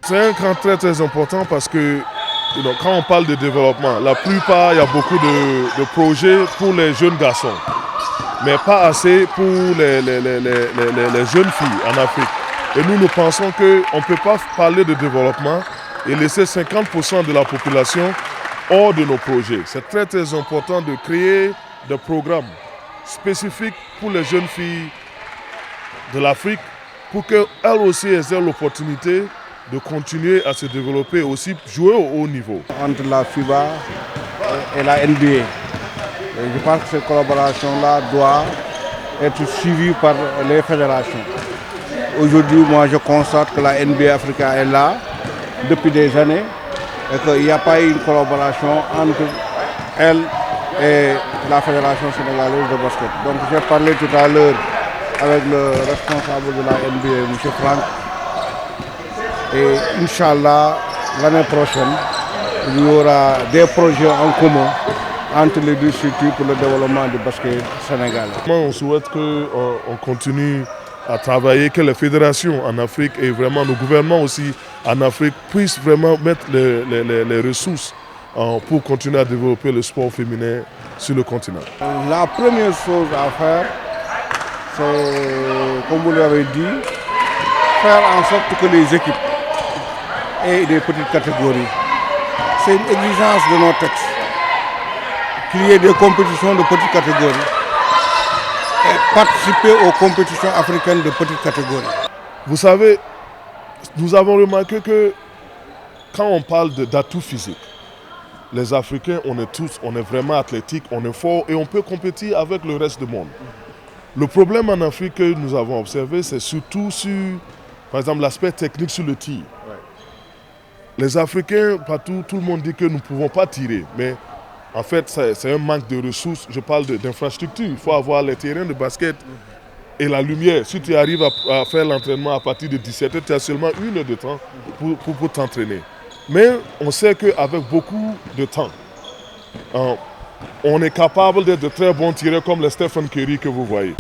C'est un camp très très important parce que quand on parle de développement, la plupart, il y a beaucoup de projets pour les jeunes garçons, mais pas assez pour les jeunes filles en Afrique. Et nous pensons qu'on ne peut pas parler de développement et laisser 50% de la population hors de nos projets. C'est très très important de créer des programmes spécifiques pour les jeunes filles de l'Afrique pour qu'elles aussi aient l'opportunité de continuer à se développer et aussi jouer au haut niveau. Entre la FIBA et la NBA. Je pense que cette collaboration-là doit être suivie par les fédérations. Aujourd'hui, moi, je constate que la NBA Africa est là depuis des années et qu'il n'y a pas eu une collaboration entre elle et la Fédération sénégalaise de basket. Donc, j'ai parlé tout à l'heure avec le responsable de la NBA, M. Franck. Et Inch'Allah, l'année prochaine, il y aura des projets en commun entre les deux structures pour le développement du basket sénégalais. On souhaite qu'on continue à travailler, que les fédérations en Afrique et vraiment nos gouvernements aussi en Afrique puissent vraiment mettre les ressources pour continuer à développer le sport féminin sur le continent. La première chose à faire, c'est, comme vous l'avez dit, faire en sorte que les équipes aient des petites catégories. C'est une exigence de nos textes, qu'il y ait des compétitions de petites catégories et participer aux compétitions africaines de petites catégories. Vous savez, nous avons remarqué que quand on parle d'atouts physiques, les Africains, on est vraiment athlétiques, on est forts et on peut compétir avec le reste du monde. Le problème en Afrique que nous avons observé, c'est surtout sur, par exemple, l'aspect technique sur le tir. Ouais. Les Africains, partout, tout le monde dit que nous ne pouvons pas tirer, mais en fait, c'est un manque de ressources. Je parle d'infrastructures. Il faut avoir les terrains de basket et la lumière. Si tu arrives à faire l'entraînement à partir de 17h, tu as seulement 1 heure de temps pour t'entraîner. Mais on sait qu'avec beaucoup de temps, on est capable d'être de très bons tireurs comme le Stephen Curry que vous voyez.